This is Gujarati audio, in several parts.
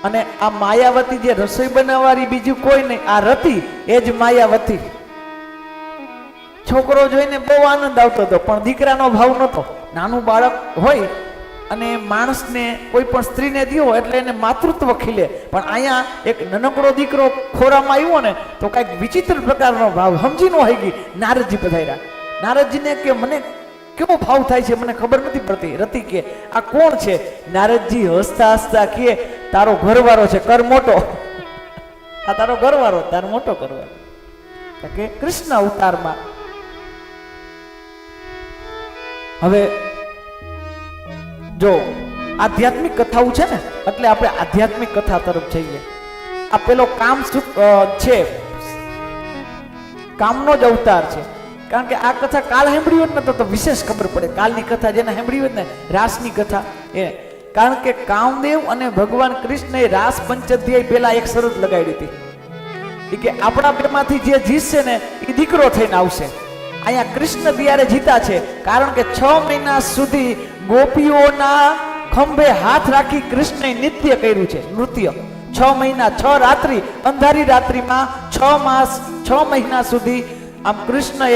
અને આ માયાવતી જે રસોઈ બનાવવાળી બીજું કોઈ નહીં, આ રતિ એ જ માયાવતી. છોકરો જોઈને બહુ આનંદ આવતો હતો, પણ દીકરાનો ભાવ નહોતો. નાનું બાળક હોય અને માણસને કોઈ પણ સ્ત્રીને દ્યો એટલે એને માતૃત્વ ખીલે, પણ અહીંયા એક નાનકડો દીકરો ખોરામાં આવ્યો ને તો કઈક વિચિત્ર પ્રકારનો ભાવ. સમજી ન હોય ગઈ. નારદજી પધાર્યા. નારદજીને કે મને કેવો ભાવ થાય છે મને ખબર નથી પડતી. રતિ કે આ કોણ છે? નારદજી હસતા હસતા કે તારો ઘરવાળો છે, કર મોટો. આ તારો ઘરવાળો, તારો મોટો ઘરવાળો. કે કૃષ્ણ અવતારમાં. હવે જો આધ્યાત્મિક કથાઓ છે ને એટલે આપણે આધ્યાત્મિક કથા તરફ જઈએ. આ પેલો કામ છે, કામનો જ અવતાર છે. કારણ કે આ કથા કાલ સાંભળી હોત ને તો વિશેષ ખબર પડે. કાલની કથા જેને સાંભળી હોત ને, રાસની કથા એ. કારણ કે કામદેવ અને ભગવાન કૃષ્ણએ રાસ પંચાધ્યાય પહેલા એક શરત લગાડી હતી કે આપણા બેમાંથી જે જીતશે ને એ દીકરો થઈને આવશે. અહીંયા કૃષ્ણ ત્યારે જીતા છે કારણ કે 6 મહિના સુધી ગોપીઓના ખંભે હાથ રાખી કૃષ્ણએ નિત્ય કર્યું છે, નૃત્ય. 6 મહિના 6 રાત્રિ, અંધારી રાત્રિમાં 6 માસ 6 મહિના સુધી આમ કૃષ્ણએ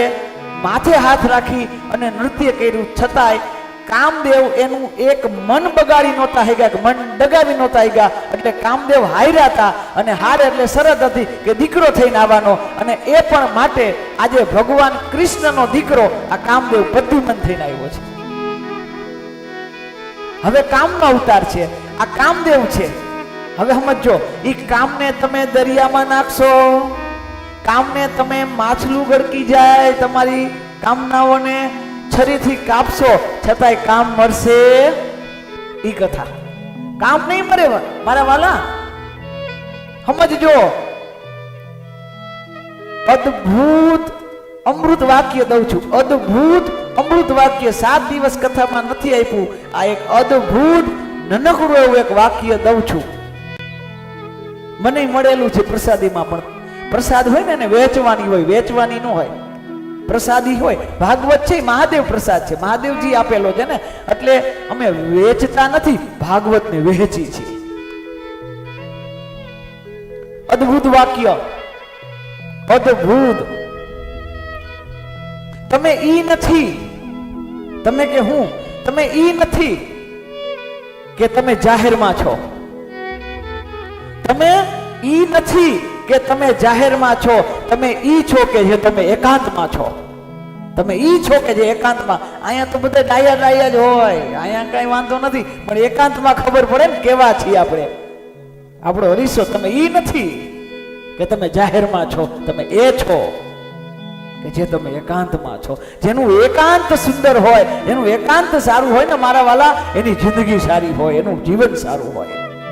માથે હાથ રાખી અને નૃત્ય કર્યું. છતાંય કામદેવ એનું એક મન બગાડી નહોતા ગયા, મન ડગાવી નહોતા ગયા. એટલે કામદેવ હાર્યા હતા અને હાર એટલે શરત હતી કે દીકરો થઈને આવવાનો. અને એ પણ માટે આજે ભગવાન કૃષ્ણનો દીકરો આ કામદેવ પ્રદ્યુમન થઈને આવ્યો છે. હવે કામનો અવતાર છે, આ કામદેવ છે. હવે સમજો, એ કામને તમે દરિયામાં નાખશો, કામને તમે માછલું ગળકી જાય, તમારી કામનાઓને છરીથી કાપશો, છતાંય કામ મરશે? ઈ કથા. કામ નહીં મરે મારા વાલા, સમજજો. અદ્ભુત અમૃત વાક્ય દઉં છું, અદ્ભુત અમૃત વાક્ય. 7 દિવસ કથામાં નથી આપ્યું. આ એક અદ્ભુત નાનકડું એવું એક વાક્ય દઉં છું. મને મળેલું છે પ્રસાદીમાં. પણ પ્રસાદ હોય ને એને વેચવાની હોય, વેચવાની ન હોય. પ્રસાદી હોય. ભાગવત છે મહાદેવ પ્રસાદ છે, મહાદેવજી આપેલો છે ને, એટલે અમે વેચતા નથી, ભાગવતને વહેંચી છીએ. અદ્ભુત વાક્ય, અદ્ભુત. તમે ઈ નથી, તમે કે હું, તમે ઈ નથી કે તમે જાહેરમાં છો. તમે ઈ નથી કે તમે જાહેરમાં છો. તમે ઈ છો કે જે તમે એકાંતમાં છો. તમે ઈ છો કે જે એકાંતમાં. અહીંયા તો બધા ડાયા ડાયા જ હોય, અહીંયા કઈ વાંધો નથી, પણ એકાંતમાં ખબર પડે ને કેવા છીએ આપણે. આપણો હરીશો તમે ઈ નથી કે તમે જાહેરમાં છો. તમે એ છો કે જે તમે એકાંતમાં છો. જેનું એકાંત સુંદર હોય, જેનું એકાંત સારું હોય ને મારા વાલા, એની જિંદગી સારી હોય, એનું જીવન સારું હોય.